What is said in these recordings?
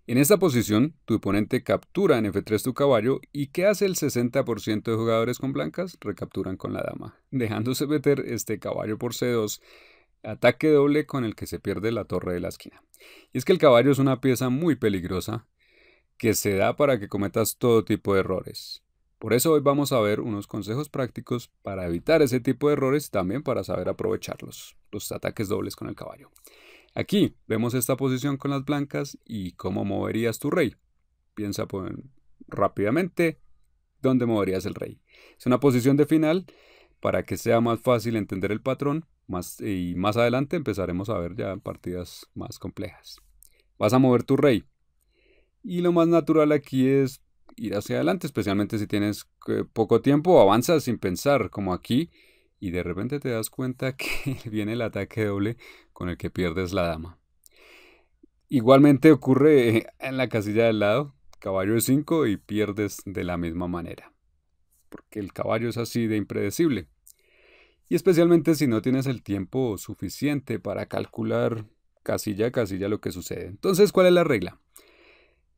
En esta posición, tu oponente captura en F3 tu caballo y ¿qué hace el 60% de jugadores con blancas? Recapturan con la dama, dejándose meter este caballo por C2, ataque doble con el que se pierde la torre de la esquina. Y es que el caballo es una pieza muy peligrosa que se da para que cometas todo tipo de errores. Por eso hoy vamos a ver unos consejos prácticos para evitar ese tipo de errores, también para saber aprovecharlos, los ataques dobles con el caballo. Aquí vemos esta posición con las blancas y cómo moverías tu rey. Piensa rápidamente dónde moverías el rey. Es una posición de final para que sea más fácil entender el patrón y más adelante empezaremos a ver ya partidas más complejas. Vas a mover tu rey y lo más natural aquí es ir hacia adelante, especialmente si tienes poco tiempo, avanzas sin pensar, como aquí, y de repente te das cuenta que viene el ataque doble con el que pierdes la dama. Igualmente ocurre en la casilla del lado, caballo de 5 y pierdes de la misma manera, porque el caballo es así de impredecible. Y especialmente si no tienes el tiempo suficiente para calcular casilla a casilla lo que sucede. Entonces, ¿cuál es la regla?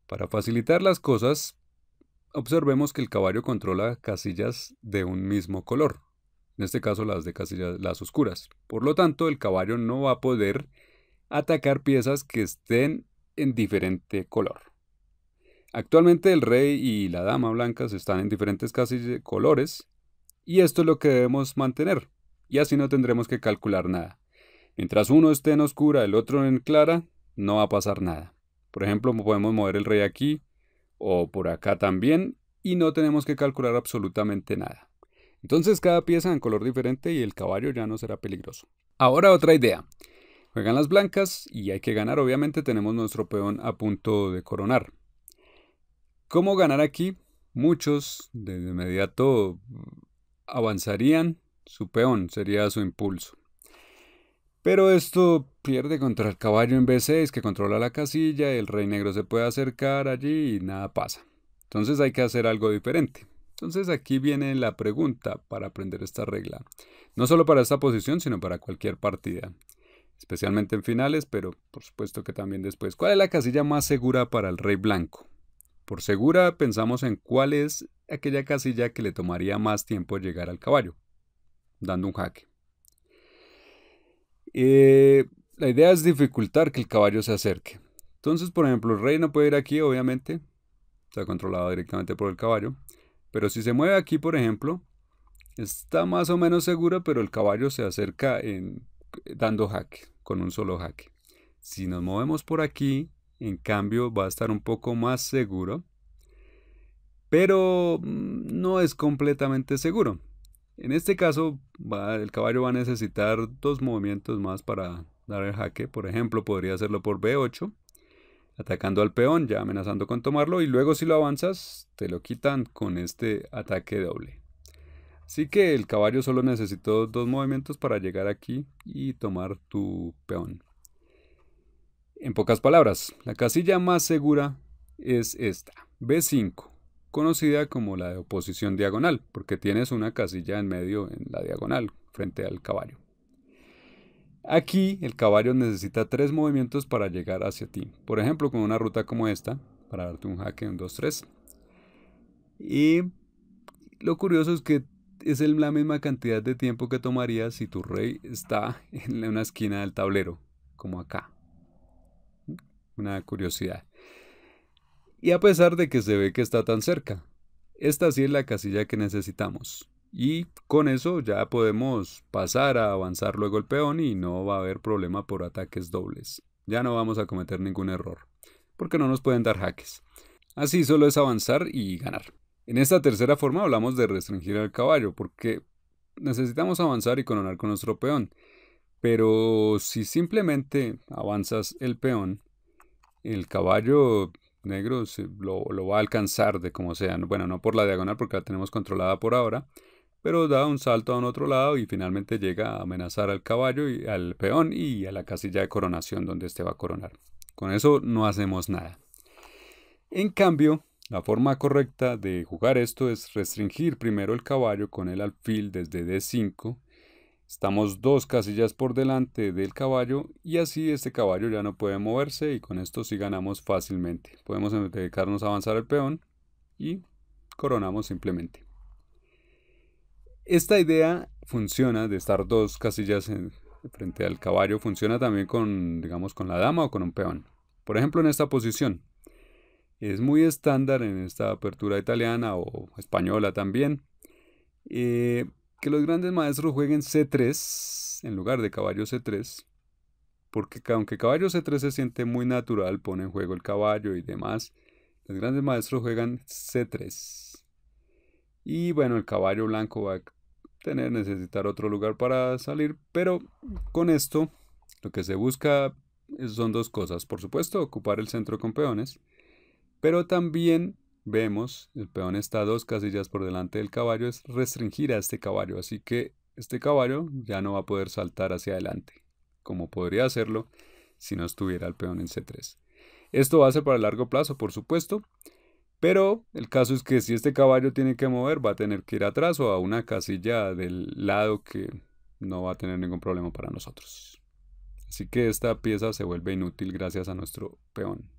Para facilitar las cosas, observemos que el caballo controla casillas de un mismo color, en este caso las de casillas las oscuras. Por lo tanto, el caballo no va a poder atacar piezas que estén en diferente color. Actualmente el rey y la dama blancas están en diferentes colores y esto es lo que debemos mantener y así no tendremos que calcular nada. Mientras uno esté en oscura, el otro en clara, no va a pasar nada. Por ejemplo, podemos mover el rey aquí o por acá también y no tenemos que calcular absolutamente nada. Entonces cada pieza en color diferente y el caballo ya no será peligroso. Ahora otra idea. Juegan las blancas y hay que ganar. Obviamente tenemos nuestro peón a punto de coronar. ¿Cómo ganar aquí? Muchos de inmediato avanzarían. Su peón sería su impulso. Pero esto pierde contra el caballo en B6 que controla la casilla, el rey negro se puede acercar allí y nada pasa. Entonces hay que hacer algo diferente. Entonces aquí viene la pregunta para aprender esta regla. No solo para esta posición, sino para cualquier partida. Especialmente en finales, pero por supuesto que también después. ¿Cuál es la casilla más segura para el rey blanco? Por segura pensamos en cuál es aquella casilla que le tomaría más tiempo llegar al caballo, dando un jaque. La idea es dificultar que el caballo se acerque. Entonces, por ejemplo, el rey no puede ir aquí, obviamente. Está controlado directamente por el caballo. Pero si se mueve aquí, por ejemplo, está más o menos seguro, pero el caballo se acerca dando jaque, con un solo jaque. Si nos movemos por aquí, en cambio, va a estar un poco más seguro, pero no es completamente seguro. En este caso, el caballo va a necesitar dos movimientos más para dar el jaque. Por ejemplo, podría hacerlo por B8, atacando al peón, ya amenazando con tomarlo, y luego si lo avanzas, te lo quitan con este ataque doble. Así que el caballo solo necesitó dos movimientos para llegar aquí y tomar tu peón. En pocas palabras, la casilla más segura es esta, B5, conocida como la de oposición diagonal, porque tienes una casilla en medio en la diagonal frente al caballo. Aquí el caballo necesita tres movimientos para llegar hacia ti, por ejemplo con una ruta como esta, para darte un jaque, un 2-3. Y lo curioso es que es la misma cantidad de tiempo que tomaría si tu rey está en una esquina del tablero, como acá. Una curiosidad. Y a pesar de que se ve que está tan cerca, esta sí es la casilla que necesitamos. Y con eso ya podemos pasar a avanzar luego el peón y no va a haber problema por ataques dobles. Ya no vamos a cometer ningún error, porque no nos pueden dar jaques. Así solo es avanzar y ganar. En esta tercera forma hablamos de restringir al caballo, porque necesitamos avanzar y coronar con nuestro peón. Pero si simplemente avanzas el peón, el caballo negro lo va a alcanzar de como sea. Bueno, no por la diagonal porque la tenemos controlada por ahora, pero da un salto a un otro lado y finalmente llega a amenazar al caballo y al peón y a la casilla de coronación donde este va a coronar. Con eso no hacemos nada. En cambio, la forma correcta de jugar esto es restringir primero el caballo con el alfil desde D5 Estamos 2 casillas por delante del caballo y así este caballo ya no puede moverse y con esto sí ganamos fácilmente. Podemos dedicarnos a avanzar el peón y coronamos simplemente. Esta idea funciona de estar 2 casillas frente al caballo, funciona también con, digamos, con la dama o con un peón. Por ejemplo, en esta posición. Es muy estándar en esta apertura italiana o española también, que los grandes maestros jueguen C3 en lugar de caballo C3, porque aunque caballo C3 se siente muy natural, pone en juego el caballo y demás, los grandes maestros juegan C3. Y bueno, el caballo blanco va a necesitar otro lugar para salir, pero con esto lo que se busca son 2 cosas. Por supuesto, ocupar el centro con peones, pero también vemos, el peón está 2 casillas por delante del caballo, es restringir a este caballo, así que este caballo ya no va a poder saltar hacia adelante, como podría hacerlo si no estuviera el peón en C3. Esto va a ser para el largo plazo, por supuesto, pero el caso es que si este caballo tiene que mover, va a tener que ir atrás o a una casilla del lado que no va a tener ningún problema para nosotros. Así que esta pieza se vuelve inútil gracias a nuestro peón.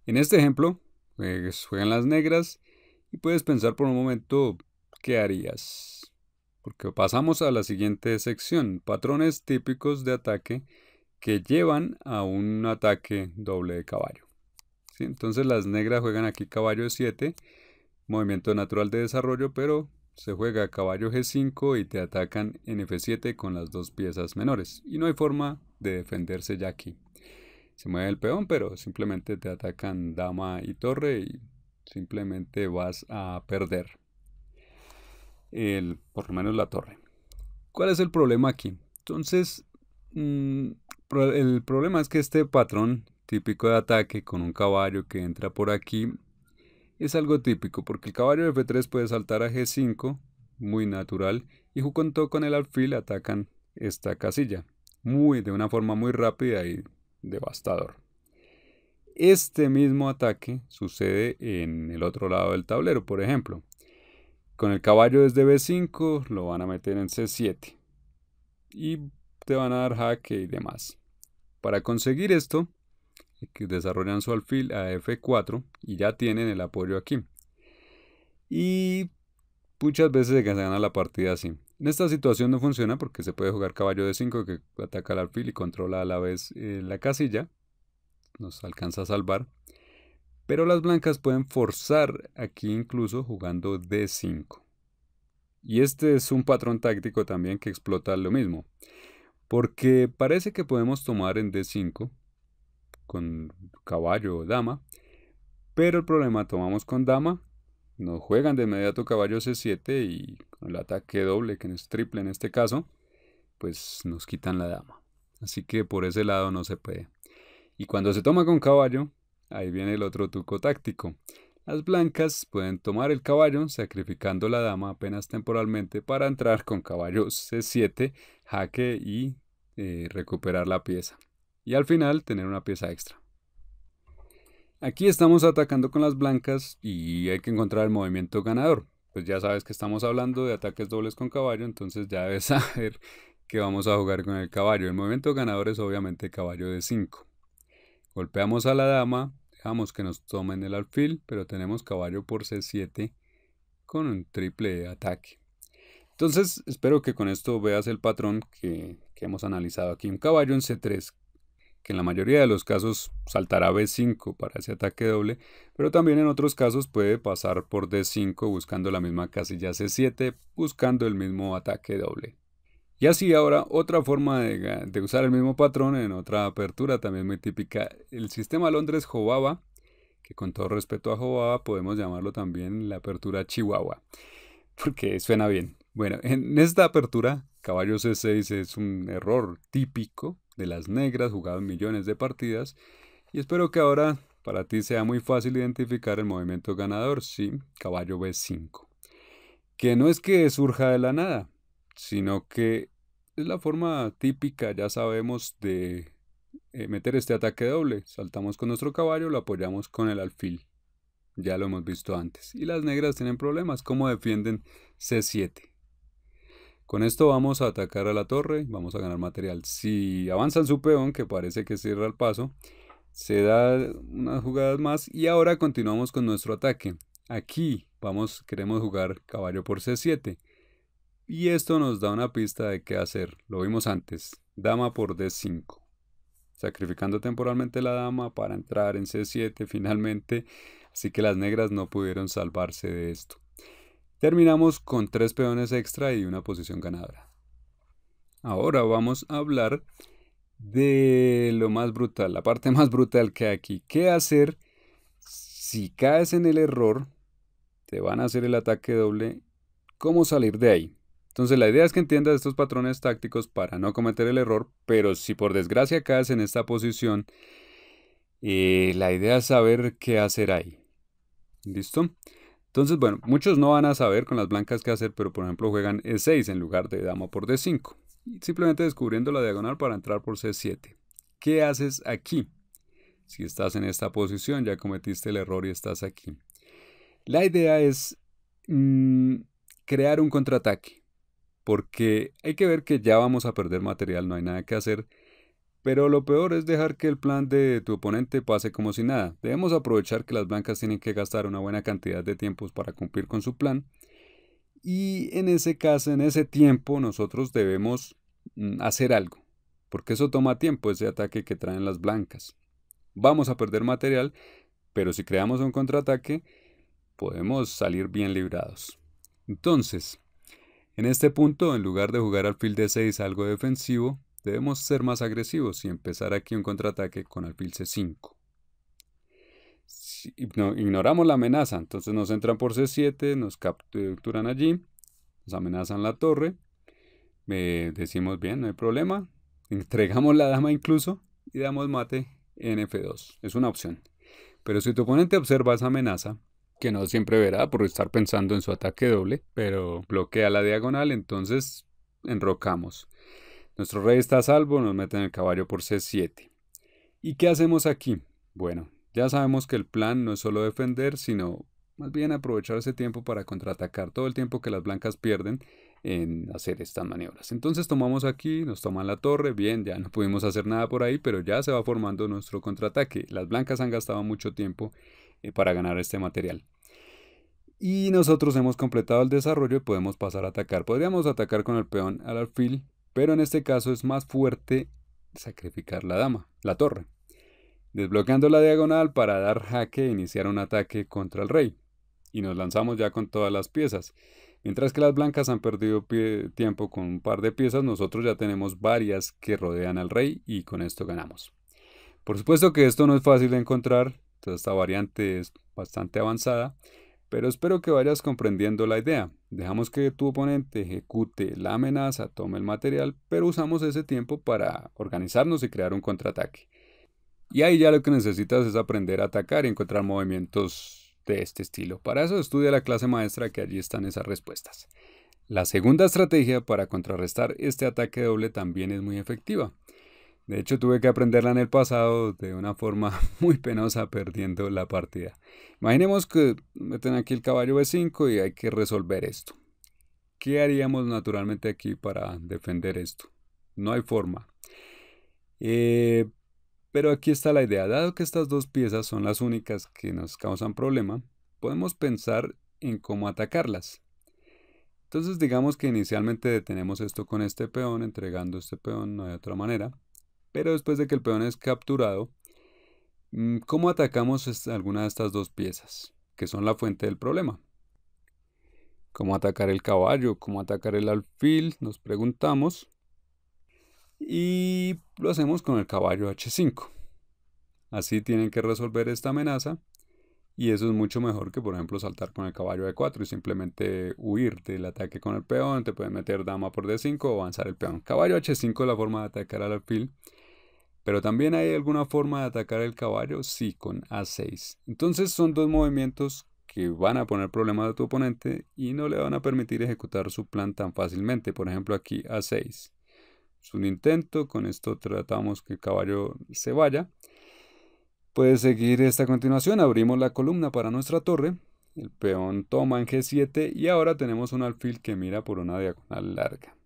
En este ejemplo, juegan las negras y puedes pensar por un momento qué harías. Porque pasamos a la siguiente sección, patrones típicos de ataque que llevan a un ataque doble de caballo. ¿Sí? Entonces las negras juegan aquí caballo E7, movimiento natural de desarrollo, pero se juega caballo G5 y te atacan en F7 con las 2 piezas menores. Y no hay forma de defenderse ya aquí. Se mueve el peón, pero simplemente te atacan dama y torre y simplemente vas a perder. Por lo menos la torre. ¿Cuál es el problema aquí? Entonces, el problema es que este patrón típico de ataque con un caballo que entra por aquí es algo típico porque el caballo de F3 puede saltar a G5, muy natural, y junto con el alfil atacan esta casilla, de una forma muy rápida y devastador. Este mismo ataque sucede en el otro lado del tablero, por ejemplo. Con el caballo desde B5 lo van a meter en C7 y te van a dar jaque y demás. Para conseguir esto, que desarrollan su alfil a F4 y ya tienen el apoyo aquí. Y muchas veces se gana la partida así. En esta situación no funciona porque se puede jugar caballo D5 que ataca al alfil y controla a la vez la casilla. Nos alcanza a salvar. Pero las blancas pueden forzar aquí incluso jugando D5. Y este es un patrón táctico también que explota lo mismo. Porque parece que podemos tomar en D5 con caballo o dama. Pero el problema, tomamos con dama, nos juegan de inmediato caballo C7 y con el ataque doble, que es triple en este caso, pues nos quitan la dama. Así que por ese lado no se puede. Y cuando se toma con caballo, ahí viene el otro truco táctico. Las blancas pueden tomar el caballo sacrificando la dama apenas temporalmente para entrar con caballo C7, jaque y recuperar la pieza. Y al final tener una pieza extra. Aquí estamos atacando con las blancas y hay que encontrar el movimiento ganador. Pues ya sabes que estamos hablando de ataques dobles con caballo, entonces ya debes saber que vamos a jugar con el caballo. El movimiento ganador es obviamente caballo de 5. Golpeamos a la dama, dejamos que nos tomen el alfil, pero tenemos caballo por C7 con un triple ataque. Entonces espero que con esto veas el patrón que hemos analizado aquí. Un caballo en C3, que en la mayoría de los casos saltará B5 para ese ataque doble, pero también en otros casos puede pasar por D5 buscando la misma casilla C7, buscando el mismo ataque doble. Y así ahora otra forma de usar el mismo patrón en otra apertura también muy típica, el sistema Londres-Jobaba, que con todo respeto a Jobaba podemos llamarlo también la apertura Chihuahua, porque suena bien. Bueno, en esta apertura, caballo C6 es un error típico de las negras, jugado en millones de partidas, y espero que ahora para ti sea muy fácil identificar el movimiento ganador, sí, caballo B5. Que no es que surja de la nada, sino que es la forma típica, ya sabemos, de meter este ataque doble. Saltamos con nuestro caballo, lo apoyamos con el alfil. Ya lo hemos visto antes. Y las negras tienen problemas. ¿Cómo defienden C7? Con esto vamos a atacar a la torre, vamos a ganar material. Si avanzan su peón, que parece que cierra el paso, se da unas jugadas más y ahora continuamos con nuestro ataque. Aquí queremos jugar caballo por C7 y esto nos da una pista de qué hacer. Lo vimos antes, dama por D5, sacrificando temporalmente la dama para entrar en C7 finalmente, así que las negras no pudieron salvarse de esto. Terminamos con 3 peones extra y una posición ganadora. Ahora vamos a hablar de lo más brutal, la parte más brutal que hay aquí. ¿Qué hacer si caes en el error? Te van a hacer el ataque doble. ¿Cómo salir de ahí? Entonces la idea es que entiendas estos patrones tácticos para no cometer el error, pero si por desgracia caes en esta posición, la idea es saber qué hacer ahí. ¿Listo? Entonces, bueno, muchos no van a saber con las blancas qué hacer, pero por ejemplo juegan E6 en lugar de dama por D5. Simplemente descubriendo la diagonal para entrar por C7. ¿Qué haces aquí? Si estás en esta posición, ya cometiste el error y estás aquí. La idea es crear un contraataque, porque hay que ver que ya vamos a perder material, no hay nada que hacer. Pero lo peor es dejar que el plan de tu oponente pase como si nada. Debemos aprovechar que las blancas tienen que gastar una buena cantidad de tiempos para cumplir con su plan. Y en ese caso, en ese tiempo, nosotros debemos hacer algo. Porque eso toma tiempo, ese ataque que traen las blancas. Vamos a perder material, pero si creamos un contraataque, podemos salir bien librados. Entonces, en este punto, en lugar de jugar alfil D6 algo defensivo, debemos ser más agresivos y empezar aquí un contraataque con alfil C5. Si ignoramos la amenaza, entonces nos entran por C7, nos capturan allí, nos amenazan la torre, decimos bien, no hay problema, entregamos la dama incluso y damos mate en F2. Es una opción. Pero si tu oponente observa esa amenaza, que no siempre verá por estar pensando en su ataque doble, pero bloquea la diagonal, entonces enrocamos. Nuestro rey está a salvo, nos meten el caballo por C7. ¿Y qué hacemos aquí? Bueno, ya sabemos que el plan no es solo defender, sino más bien aprovechar ese tiempo para contraatacar todo el tiempo que las blancas pierden en hacer estas maniobras. Entonces tomamos aquí, nos toman la torre, bien, ya no pudimos hacer nada por ahí, pero ya se va formando nuestro contraataque. Las blancas han gastado mucho tiempo para ganar este material. Y nosotros hemos completado el desarrollo y podemos pasar a atacar. Podríamos atacar con el peón al alfil, pero en este caso es más fuerte sacrificar la dama, la torre, desbloqueando la diagonal para dar jaque e iniciar un ataque contra el rey. Y nos lanzamos ya con todas las piezas. Mientras que las blancas han perdido tiempo con un par de piezas, nosotros ya tenemos varias que rodean al rey y con esto ganamos. Por supuesto que esto no es fácil de encontrar, toda esta variante es bastante avanzada, pero espero que vayas comprendiendo la idea. Dejamos que tu oponente ejecute la amenaza, tome el material, pero usamos ese tiempo para organizarnos y crear un contraataque. Y ahí ya lo que necesitas es aprender a atacar y encontrar movimientos de este estilo. Para eso estudia la clase maestra, que allí están esas respuestas. La segunda estrategia para contrarrestar este ataque doble también es muy efectiva. De hecho, tuve que aprenderla en el pasado de una forma muy penosa, perdiendo la partida. Imaginemos que meten aquí el caballo B5 y hay que resolver esto. ¿Qué haríamos naturalmente aquí para defender esto? No hay forma. Pero aquí está la idea. Dado que estas dos piezas son las únicas que nos causan problema, podemos pensar en cómo atacarlas. Entonces digamos que inicialmente detenemos esto con este peón, entregando este peón, no hay otra manera. Pero después de que el peón es capturado, ¿cómo atacamos alguna de estas dos piezas, que son la fuente del problema? ¿Cómo atacar el caballo? ¿Cómo atacar el alfil? Nos preguntamos. Y lo hacemos con el caballo H5. Así tienen que resolver esta amenaza. Y eso es mucho mejor que, por ejemplo, saltar con el caballo E4 y simplemente huir del ataque con el peón. Te pueden meter dama por D5 o avanzar el peón. Caballo H5 es la forma de atacar al alfil. Pero también hay alguna forma de atacar el caballo, sí, con A6. Entonces son dos movimientos que van a poner problemas a tu oponente y no le van a permitir ejecutar su plan tan fácilmente. Por ejemplo, aquí A6. Es un intento, con esto tratamos que el caballo se vaya. Puedes seguir esta continuación, abrimos la columna para nuestra torre el peón toma en G7 y ahora tenemos un alfil que mira por una diagonal larga.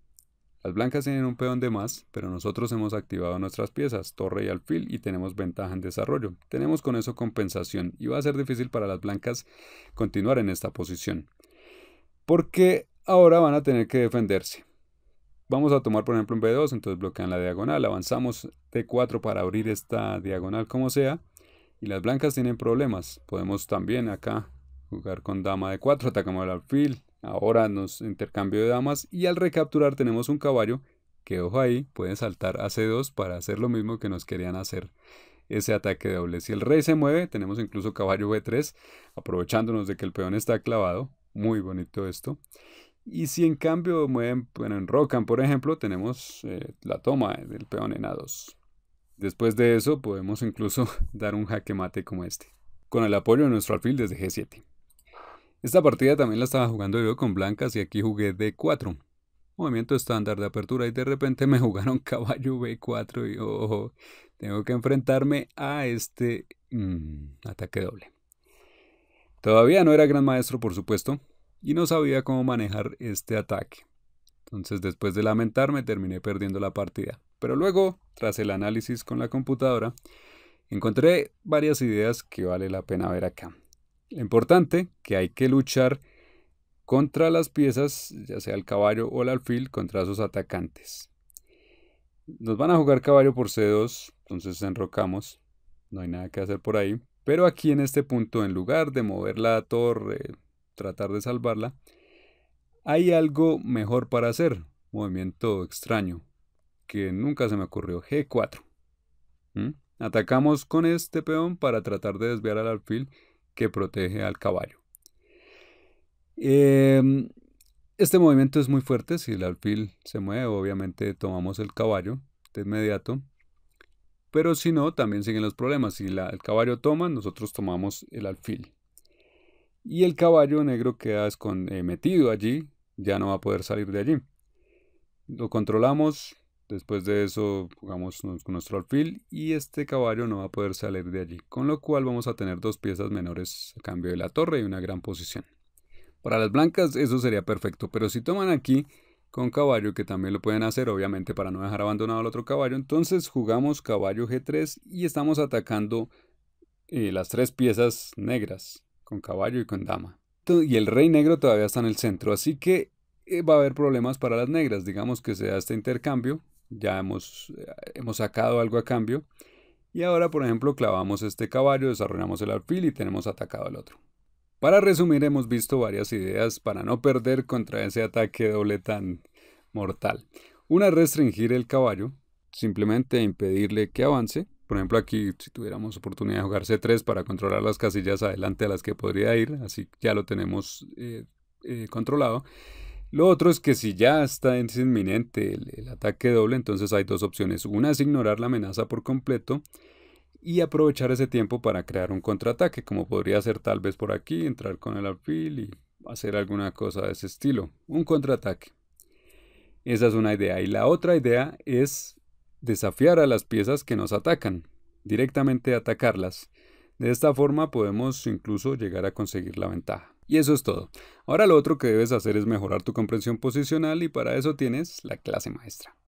Las blancas tienen un peón de más, pero nosotros hemos activado nuestras piezas, torre y alfil, y tenemos ventaja en desarrollo. Tenemos con eso compensación y va a ser difícil para las blancas continuar en esta posición, porque ahora van a tener que defenderse. Vamos a tomar por ejemplo un B2, entonces bloquean la diagonal, avanzamos D4 para abrir esta diagonal como sea, y las blancas tienen problemas. Podemos también acá jugar con dama D4, atacamos el alfil. Ahora nos intercambio de damas y al recapturar tenemos un caballo que, ojo ahí, puede saltar a C2 para hacer lo mismo que nos querían hacer, ese ataque doble. Si el rey se mueve, tenemos incluso caballo B3, aprovechándonos de que el peón está clavado. Muy bonito esto. Y si en cambio mueven, bueno, enrocan, por ejemplo, tenemos la toma del peón en A2. Después de eso podemos incluso dar un jaque mate como este, con el apoyo de nuestro alfil desde G7. Esta partida también la estaba jugando yo con blancas y aquí jugué D4. Movimiento estándar de apertura y de repente me jugaron caballo B4 y ojo, tengo que enfrentarme a este ataque doble. Todavía no era gran maestro, por supuesto, y no sabía cómo manejar este ataque. Entonces después de lamentarme terminé perdiendo la partida. Pero luego, tras el análisis con la computadora, encontré varias ideas que vale la pena ver acá. Lo importante que hay que luchar contra las piezas, ya sea el caballo o el alfil, contra sus atacantes. Nos van a jugar caballo por C2, entonces enrocamos, no hay nada que hacer por ahí. Pero aquí en este punto, en lugar de mover la torre, tratar de salvarla, hay algo mejor para hacer, movimiento extraño, que nunca se me ocurrió, G4. Atacamos con este peón para tratar de desviar al alfil que protege al caballo. Este movimiento es muy fuerte. Si el alfil se mueve, obviamente tomamos el caballo de inmediato. Pero si no, también siguen los problemas. Si el caballo toma, nosotros tomamos el alfil. Y el caballo negro queda metido allí, ya no va a poder salir de allí. Lo controlamos. Después de eso jugamos con nuestro alfil y este caballo no va a poder salir de allí, con lo cual vamos a tener dos piezas menores a cambio de la torre y una gran posición. Para las blancas eso sería perfecto, pero si toman aquí con caballo, que también lo pueden hacer obviamente para no dejar abandonado al otro caballo, entonces jugamos caballo G3 y estamos atacando las tres piezas negras, con caballo y con dama. Y el rey negro todavía está en el centro, así que va a haber problemas para las negras. Digamos que se da este intercambio. Ya hemos sacado algo a cambio. Y ahora, por ejemplo, clavamos este caballo, desarrollamos el alfil y tenemos atacado al otro. Para resumir, hemos visto varias ideas para no perder contra ese ataque doble tan mortal. Una es restringir el caballo, simplemente impedirle que avance. Por ejemplo, aquí si tuviéramos oportunidad de jugar C3 para controlar las casillas adelante a las que podría ir, así ya lo tenemos controlado. Lo otro es que si ya es inminente el ataque doble, entonces hay dos opciones. Una es ignorar la amenaza por completo y aprovechar ese tiempo para crear un contraataque, como podría ser tal vez por aquí, entrar con el alfil y hacer alguna cosa de ese estilo. Un contraataque. Esa es una idea. Y la otra idea es desafiar a las piezas que nos atacan, directamente atacarlas. De esta forma podemos incluso llegar a conseguir la ventaja. Y eso es todo. Ahora lo otro que debes hacer es mejorar tu comprensión posicional y para eso tienes la clase maestra.